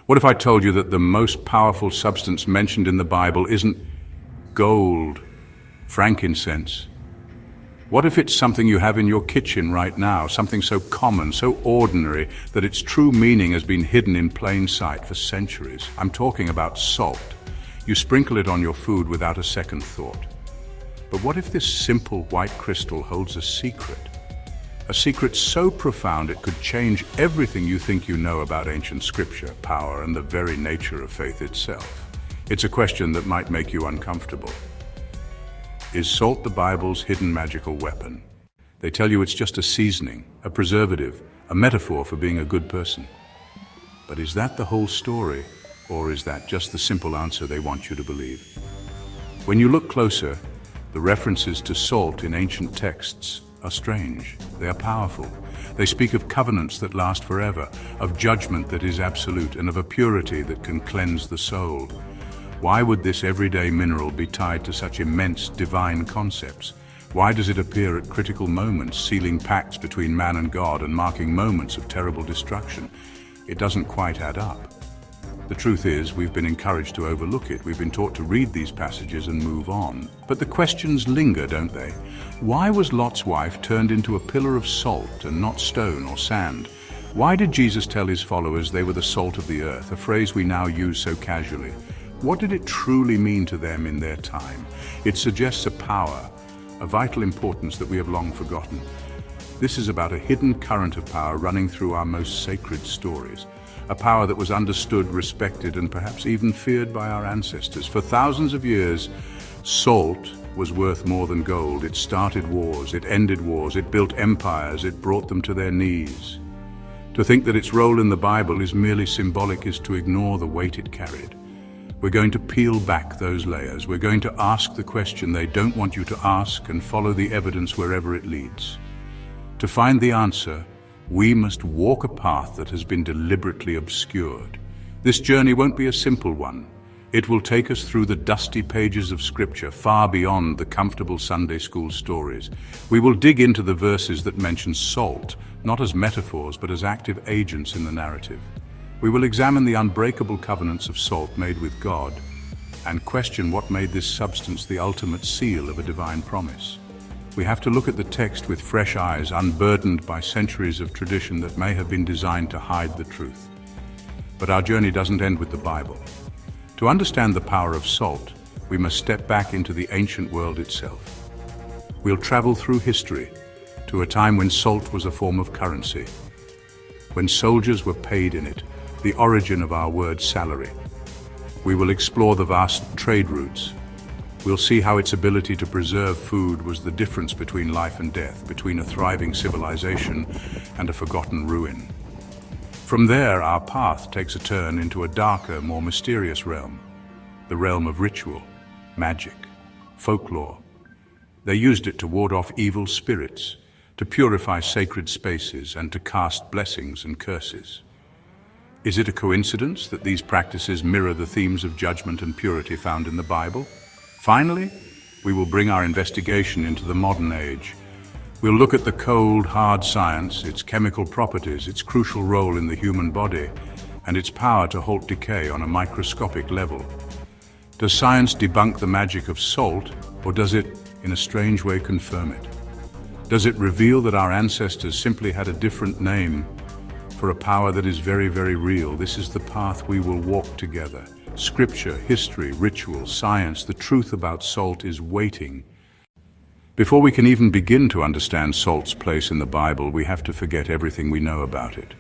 What if I told you that the most powerful substance mentioned in the Bible isn't gold, frankincense? What if it's something you have in your kitchen right now, something so common, so ordinary, that its true meaning has been hidden in plain sight for centuries? I'm talking about salt. You sprinkle it on your food without a second thought. But what if this simple white crystal holds a secret? A secret so profound it could change everything you think you know about ancient scripture, power, and the very nature of faith itself. It's a question that might make you uncomfortable. Is salt the Bible's hidden magical weapon? They tell you it's just a seasoning, a preservative, a metaphor for being a good person. But is that the whole story, or is that just the simple answer they want you to believe? When you look closer, the references to salt in ancient texts are strange. They are powerful. They speak of covenants that last forever, of judgment that is absolute, and of a purity that can cleanse the soul. Why would this everyday mineral be tied to such immense divine concepts? Why does it appear at critical moments, sealing pacts between man and God and marking moments of terrible destruction? It doesn't quite add up. The truth is, we've been encouraged to overlook it. We've been taught to read these passages and move on. But the questions linger, don't they? Why was Lot's wife turned into a pillar of salt and not stone or sand? Why did Jesus tell his followers they were the salt of the earth, a phrase we now use so casually? What did it truly mean to them in their time? It suggests a power, a vital importance that we have long forgotten. This is about a hidden current of power running through our most sacred stories. A power that was understood, respected, and perhaps even feared by our ancestors. For thousands of years, salt was worth more than gold. It started wars, it ended wars, it built empires, it brought them to their knees. To think that its role in the Bible is merely symbolic is to ignore the weight it carried. We're going to peel back those layers. We're going to ask the question they don't want you to ask and follow the evidence wherever it leads. To find the answer, we must walk a path that has been deliberately obscured. This journey won't be a simple one. It will take us through the dusty pages of Scripture, far beyond the comfortable Sunday school stories. We will dig into the verses that mention salt, not as metaphors, but as active agents in the narrative. We will examine the unbreakable covenants of salt made with God and question what made this substance the ultimate seal of a divine promise. We have to look at the text with fresh eyes, unburdened by centuries of tradition that may have been designed to hide the truth. But our journey doesn't end with the Bible. To understand the power of salt, we must step back into the ancient world itself. We'll travel through history to a time when salt was a form of currency, when soldiers were paid in it, the origin of our word salary. We will explore the vast trade routes. We'll see how its ability to preserve food was the difference between life and death, between a thriving civilization and a forgotten ruin. From there, our path takes a turn into a darker, more mysterious realm, the realm of ritual, magic, folklore. They used it to ward off evil spirits, to purify sacred spaces, and to cast blessings and curses. Is it a coincidence that these practices mirror the themes of judgment and purity found in the Bible? Finally, we will bring our investigation into the modern age. We'll look at the cold, hard science, its chemical properties, its crucial role in the human body, and its power to halt decay on a microscopic level. Does science debunk the magic of salt, or does it, in a strange way, confirm it? Does it reveal that our ancestors simply had a different name for a power that is very, very real? This is the path we will walk together. Scripture, history, ritual, science, the truth about salt is waiting. Before we can even begin to understand salt's place in the Bible, we have to forget everything we know about it.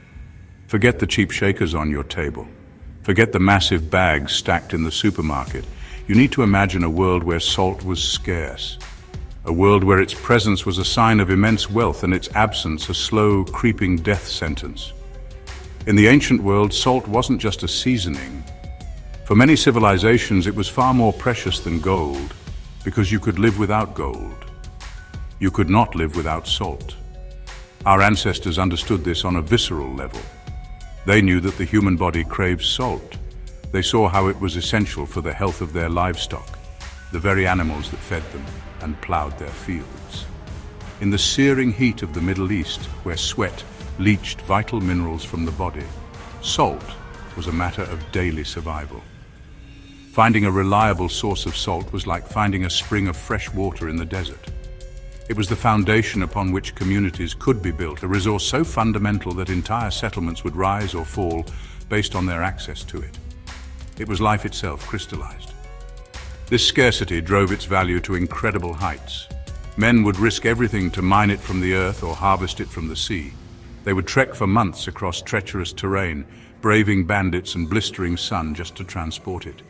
Forget the cheap shakers on your table. Forget the massive bags stacked in the supermarket. You need to imagine a world where salt was scarce. A world where its presence was a sign of immense wealth and its absence a slow, creeping death sentence. In the ancient world, salt wasn't just a seasoning. For many civilizations, it was far more precious than gold, because you could live without gold. You could not live without salt. Our ancestors understood this on a visceral level. They knew that the human body craves salt. They saw how it was essential for the health of their livestock, the very animals that fed them and plowed their fields. In the searing heat of the Middle East, where sweat leached vital minerals from the body, salt was a matter of daily survival. Finding a reliable source of salt was like finding a spring of fresh water in the desert. It was the foundation upon which communities could be built, a resource so fundamental that entire settlements would rise or fall based on their access to it. It was life itself crystallized. This scarcity drove its value to incredible heights. Men would risk everything to mine it from the earth or harvest it from the sea. They would trek for months across treacherous terrain, braving bandits and blistering sun just to transport it.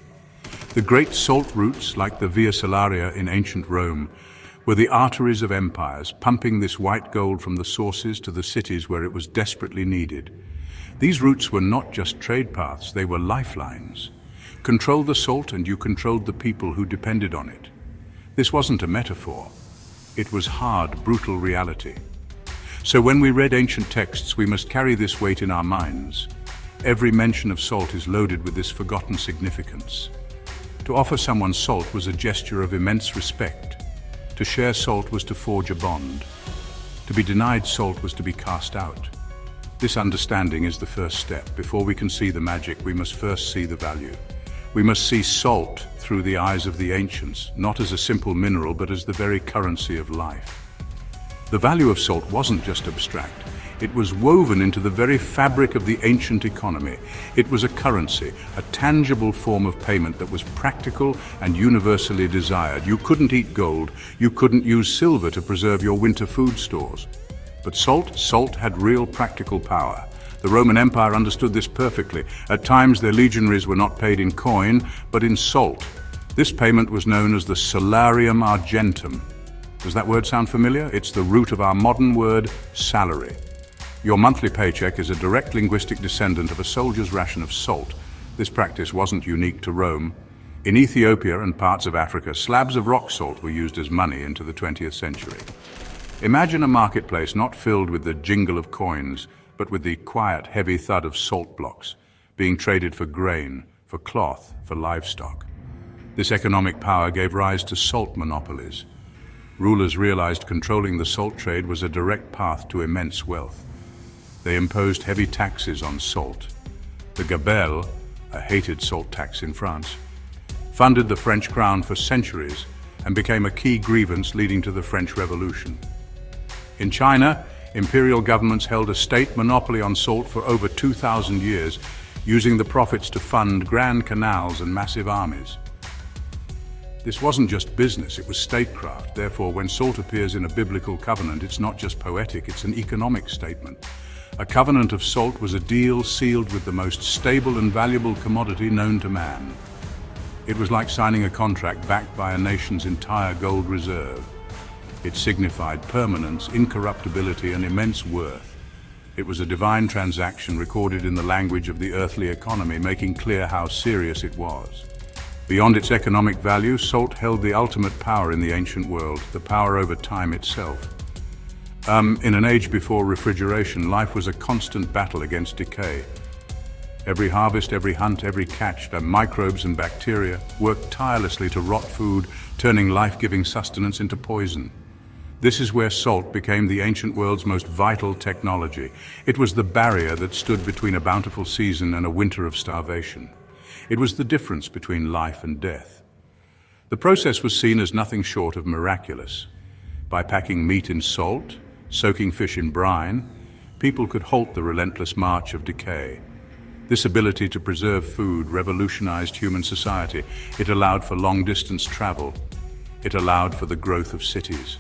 The great salt routes, like the Via Salaria in ancient Rome, were the arteries of empires, pumping this white gold from the sources to the cities where it was desperately needed. These routes were not just trade paths, they were lifelines. Control the salt and you controlled the people who depended on it. This wasn't a metaphor. It was hard, brutal reality. So when we read ancient texts, we must carry this weight in our minds. Every mention of salt is loaded with this forgotten significance. To offer someone salt was a gesture of immense respect. To share salt was to forge a bond. To be denied salt was to be cast out. This understanding is the first step. Before we can see the magic, we must first see the value. We must see salt through the eyes of the ancients, not as a simple mineral, but as the very currency of life. The value of salt wasn't just abstract. It was woven into the very fabric of the ancient economy. It was a currency, a tangible form of payment that was practical and universally desired. You couldn't eat gold. You couldn't use silver to preserve your winter food stores. But salt had real practical power. The Roman Empire understood this perfectly. At times, their legionaries were not paid in coin, but in salt. This payment was known as the salarium argentum. Does that word sound familiar? It's the root of our modern word, salary. Your monthly paycheck is a direct linguistic descendant of a soldier's ration of salt. This practice wasn't unique to Rome. In Ethiopia and parts of Africa, slabs of rock salt were used as money into the 20th century. Imagine a marketplace not filled with the jingle of coins, but with the quiet, heavy thud of salt blocks, being traded for grain, for cloth, for livestock. This economic power gave rise to salt monopolies. Rulers realized controlling the salt trade was a direct path to immense wealth. They imposed heavy taxes on salt. The gabelle, a hated salt tax in France, funded the French crown for centuries and became a key grievance leading to the French Revolution. In China, imperial governments held a state monopoly on salt for over 2,000 years, using the profits to fund grand canals and massive armies. This wasn't just business, it was statecraft. Therefore, when salt appears in a biblical covenant, it's not just poetic, it's an economic statement. A covenant of salt was a deal sealed with the most stable and valuable commodity known to man. It was like signing a contract backed by a nation's entire gold reserve. It signified permanence, incorruptibility, and immense worth. It was a divine transaction recorded in the language of the earthly economy, making clear how serious it was. Beyond its economic value, salt held the ultimate power in the ancient world, the power over time itself. In an age before refrigeration, life was a constant battle against decay. Every harvest, every hunt, every catch, the microbes and bacteria worked tirelessly to rot food, turning life-giving sustenance into poison. This is where salt became the ancient world's most vital technology. It was the barrier that stood between a bountiful season and a winter of starvation. It was the difference between life and death. The process was seen as nothing short of miraculous. By packing meat in salt, soaking fish in brine, people could halt the relentless march of decay. This ability to preserve food revolutionized human society. It allowed for long-distance travel. It allowed for the growth of cities.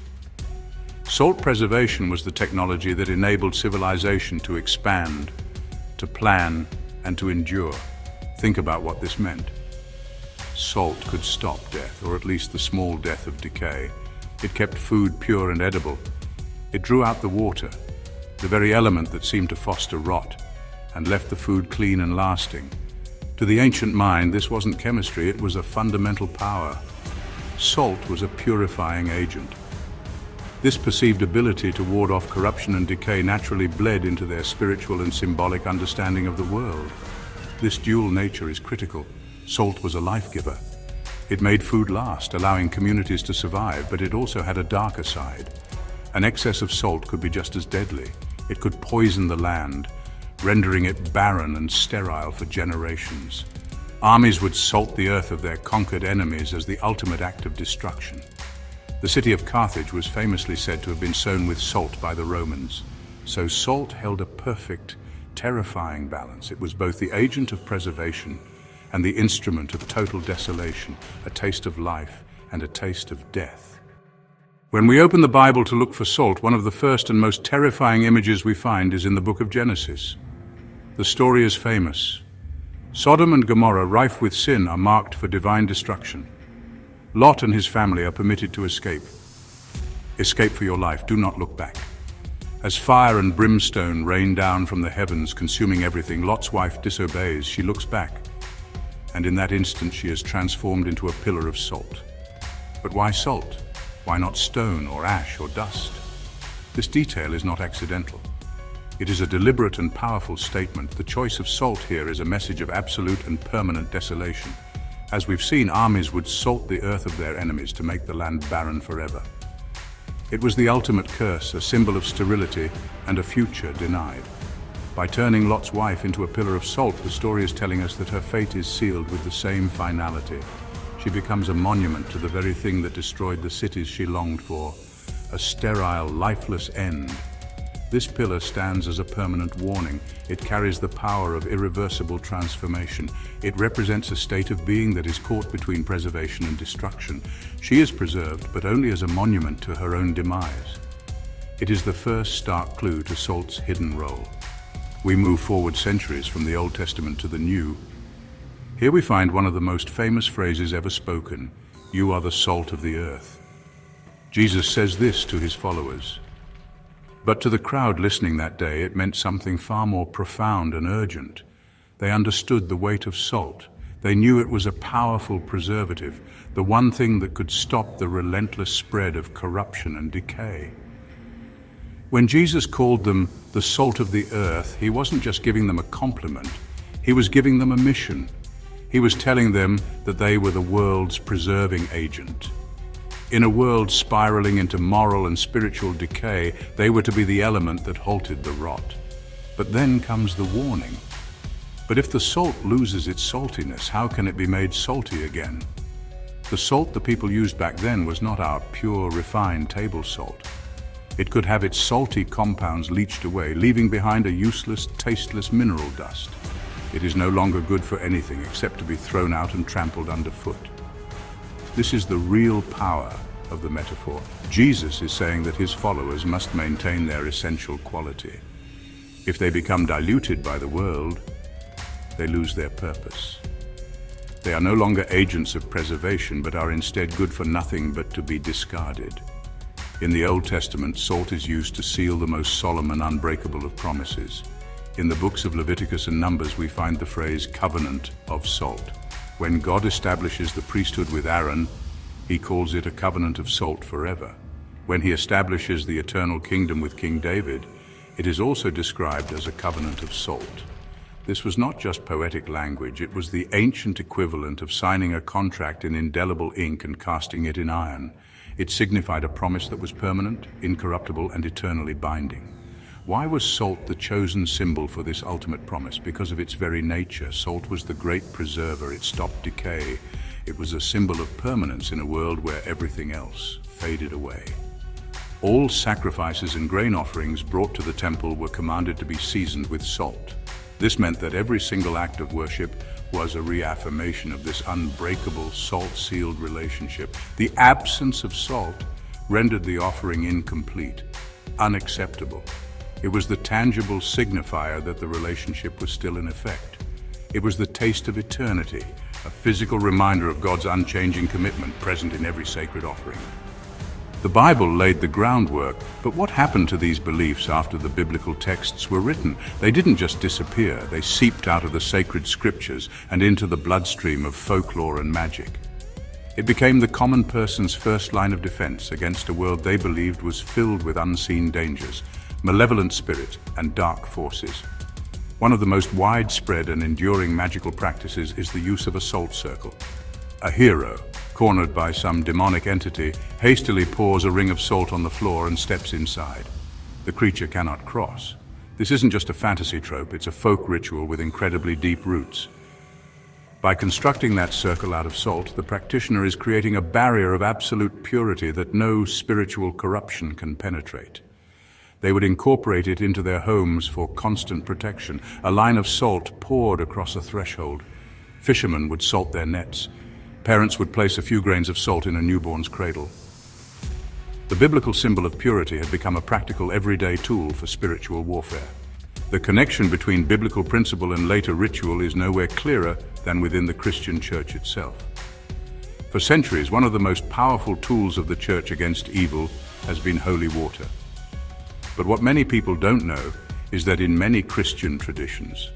Salt preservation was the technology that enabled civilization to expand, to plan, and to endure. Think about what this meant. Salt could stop death, or at least the small death of decay. It kept food pure and edible. It drew out the water, the very element that seemed to foster rot, and left the food clean and lasting. To the ancient mind, this wasn't chemistry, it was a fundamental power. Salt was a purifying agent. This perceived ability to ward off corruption and decay naturally bled into their spiritual and symbolic understanding of the world. This dual nature is critical. Salt was a life-giver. It made food last, allowing communities to survive, but it also had a darker side. An excess of salt could be just as deadly. It could poison the land, rendering it barren and sterile for generations. Armies would salt the earth of their conquered enemies as the ultimate act of destruction. The city of Carthage was famously said to have been sown with salt by the Romans. So salt held a perfect, terrifying balance. It was both the agent of preservation and the instrument of total desolation, a taste of life and a taste of death. When we open the Bible to look for salt, one of the first and most terrifying images we find is in the book of Genesis. The story is famous. Sodom and Gomorrah, rife with sin, are marked for divine destruction. Lot and his family are permitted to escape. Escape for your life, do not look back. As fire and brimstone rain down from the heavens, consuming everything, Lot's wife disobeys. She looks back, and in that instant she is transformed into a pillar of salt. But why salt? Why not stone or ash or dust? This detail is not accidental. It is a deliberate and powerful statement. The choice of salt here is a message of absolute and permanent desolation. As we've seen, armies would salt the earth of their enemies to make the land barren forever. It was the ultimate curse, a symbol of sterility and a future denied. By turning Lot's wife into a pillar of salt, the story is telling us that her fate is sealed with the same finality. She becomes a monument to the very thing that destroyed the cities she longed for, a sterile, lifeless end. This pillar stands as a permanent warning. It carries the power of irreversible transformation. It represents a state of being that is caught between preservation and destruction. She is preserved, but only as a monument to her own demise. It is the first stark clue to salt's hidden role. We move forward centuries from the Old Testament to the New. Here we find one of the most famous phrases ever spoken: "You are the salt of the earth." Jesus says this to his followers. But to the crowd listening that day, it meant something far more profound and urgent. They understood the weight of salt. They knew it was a powerful preservative, the one thing that could stop the relentless spread of corruption and decay. When Jesus called them the salt of the earth, he wasn't just giving them a compliment, he was giving them a mission. He was telling them that they were the world's preserving agent. In a world spiraling into moral and spiritual decay, they were to be the element that halted the rot. But then comes the warning. But if the salt loses its saltiness, how can it be made salty again? The salt the people used back then was not our pure, refined table salt. It could have its salty compounds leached away, leaving behind a useless, tasteless mineral dust. It is no longer good for anything except to be thrown out and trampled underfoot. This is the real power of the metaphor. Jesus is saying that his followers must maintain their essential quality. If they become diluted by the world, they lose their purpose. They are no longer agents of preservation, but are instead good for nothing but to be discarded. In the Old Testament, salt is used to seal the most solemn and unbreakable of promises. In the books of Leviticus and Numbers, we find the phrase covenant of salt. When God establishes the priesthood with Aaron, he calls it a covenant of salt forever. When he establishes the eternal kingdom with King David, it is also described as a covenant of salt. This was not just poetic language, it was the ancient equivalent of signing a contract in indelible ink and casting it in iron. It signified a promise that was permanent, incorruptible, and eternally binding. Why was salt the chosen symbol for this ultimate promise? Because of its very nature. Salt was the great preserver. It stopped decay. It was a symbol of permanence in a world where everything else faded away. All sacrifices and grain offerings brought to the temple were commanded to be seasoned with salt. This meant that every single act of worship was a reaffirmation of this unbreakable, salt-sealed relationship. The absence of salt rendered the offering incomplete, unacceptable. It was the tangible signifier that the relationship was still in effect. It was the taste of eternity, a physical reminder of God's unchanging commitment present in every sacred offering. The Bible laid the groundwork, but what happened to these beliefs after the biblical texts were written? They didn't just disappear, they seeped out of the sacred scriptures and into the bloodstream of folklore and magic. It became the common person's first line of defense against a world they believed was filled with unseen dangers, malevolent spirits, and dark forces. One of the most widespread and enduring magical practices is the use of a salt circle. A hero, cornered by some demonic entity, hastily pours a ring of salt on the floor and steps inside. The creature cannot cross. This isn't just a fantasy trope, it's a folk ritual with incredibly deep roots. By constructing that circle out of salt, the practitioner is creating a barrier of absolute purity that no spiritual corruption can penetrate. They would incorporate it into their homes for constant protection. A line of salt poured across a threshold. Fishermen would salt their nets. Parents would place a few grains of salt in a newborn's cradle. The biblical symbol of purity had become a practical everyday tool for spiritual warfare. The connection between biblical principle and later ritual is nowhere clearer than within the Christian church itself. For centuries, one of the most powerful tools of the church against evil has been holy water. But what many people don't know is that in many Christian traditions,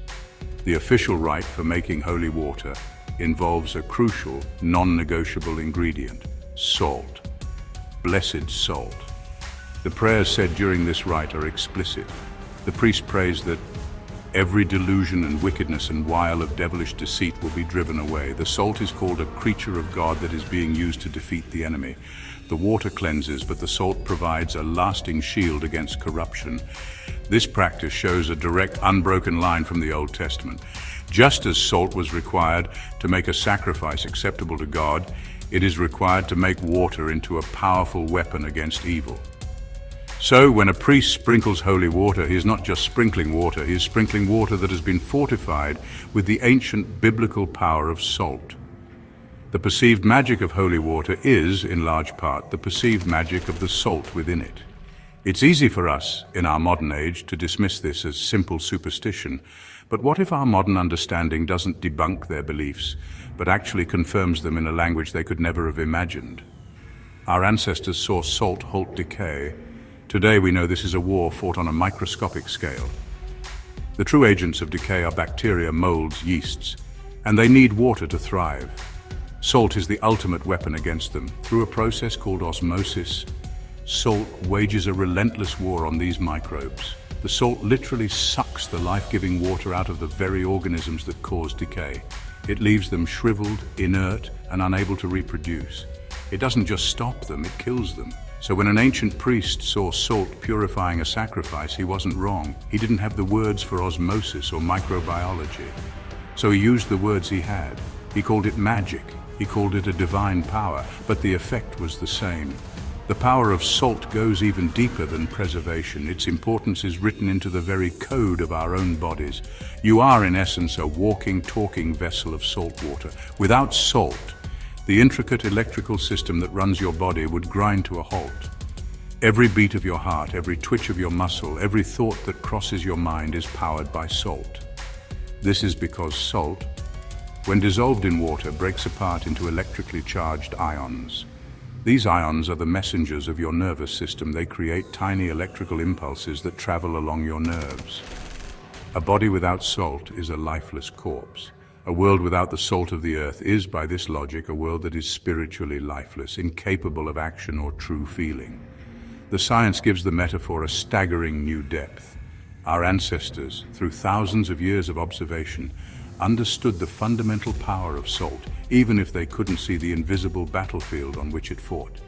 the official rite for making holy water involves a crucial, non-negotiable ingredient: salt. Blessed salt. The prayers said during this rite are explicit. The priest prays that every delusion and wickedness and wile of devilish deceit will be driven away. The salt is called a creature of God that is being used to defeat the enemy. The water cleanses, but the salt provides a lasting shield against corruption. This practice shows a direct, unbroken line from the Old Testament. Just as salt was required to make a sacrifice acceptable to God, it is required to make water into a powerful weapon against evil. So when a priest sprinkles holy water, he is not just sprinkling water, he is sprinkling water that has been fortified with the ancient biblical power of salt. The perceived magic of holy water is, in large part, the perceived magic of the salt within it. It's easy for us, in our modern age, to dismiss this as simple superstition, but what if our modern understanding doesn't debunk their beliefs, but actually confirms them in a language they could never have imagined? Our ancestors saw salt halt decay. Today we know this is a war fought on a microscopic scale. The true agents of decay are bacteria, molds, yeasts, and they need water to thrive. Salt is the ultimate weapon against them. Through a process called osmosis, salt wages a relentless war on these microbes. The salt literally sucks the life-giving water out of the very organisms that cause decay. It leaves them shriveled, inert, and unable to reproduce. It doesn't just stop them, it kills them. So when an ancient priest saw salt purifying a sacrifice, he wasn't wrong. He didn't have the words for osmosis or microbiology. So he used the words he had. He called it magic. He called it a divine power, but the effect was the same. The power of salt goes even deeper than preservation. Its importance is written into the very code of our own bodies. You are, in essence, a walking, talking vessel of salt water. Without salt, the intricate electrical system that runs your body would grind to a halt. Every beat of your heart, every twitch of your muscle, every thought that crosses your mind is powered by salt. This is because salt, when dissolved in water, breaks apart into electrically charged ions. These ions are the messengers of your nervous system. They create tiny electrical impulses that travel along your nerves. A body without salt is a lifeless corpse. A world without the salt of the earth is, by this logic, a world that is spiritually lifeless, incapable of action or true feeling. The science gives the metaphor a staggering new depth. Our ancestors, through thousands of years of observation, understood the fundamental power of salt, even if they couldn't see the invisible battlefield on which it fought.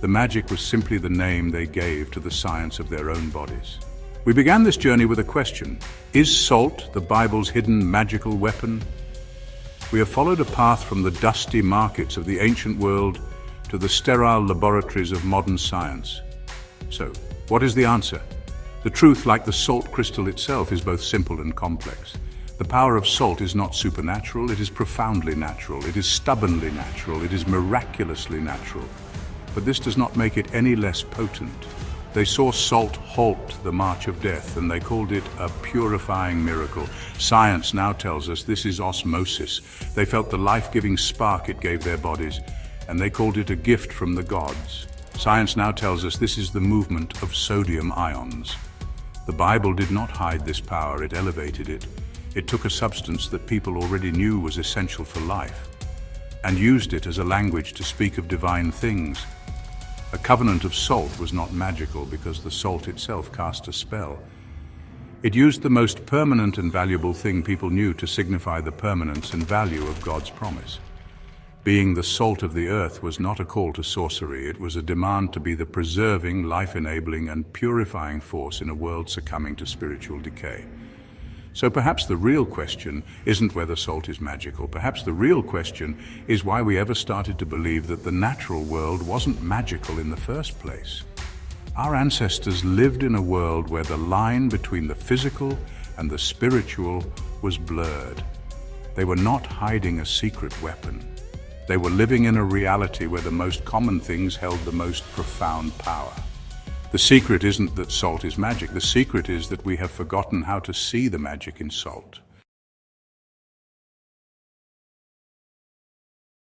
The magic was simply the name they gave to the science of their own bodies. We began this journey with a question: is salt the Bible's hidden magical weapon? We have followed a path from the dusty markets of the ancient world to the sterile laboratories of modern science. So, what is the answer? The truth, like the salt crystal itself, is both simple and complex. The power of salt is not supernatural, it is profoundly natural, it is stubbornly natural, it is miraculously natural. But this does not make it any less potent. They saw salt halt the march of death, and they called it a purifying miracle. Science now tells us this is osmosis. They felt the life-giving spark it gave their bodies, and they called it a gift from the gods. Science now tells us this is the movement of sodium ions. The Bible did not hide this power, it elevated it. It took a substance that people already knew was essential for life, and used it as a language to speak of divine things. A covenant of salt was not magical because the salt itself cast a spell. It used the most permanent and valuable thing people knew to signify the permanence and value of God's promise. Being the salt of the earth was not a call to sorcery, it was a demand to be the preserving, life-enabling and purifying force in a world succumbing to spiritual decay. So perhaps the real question isn't whether salt is magical. Perhaps the real question is why we ever started to believe that the natural world wasn't magical in the first place. Our ancestors lived in a world where the line between the physical and the spiritual was blurred. They were not hiding a secret weapon. They were living in a reality where the most common things held the most profound power. The secret isn't that salt is magic. The secret is that we have forgotten how to see the magic in salt.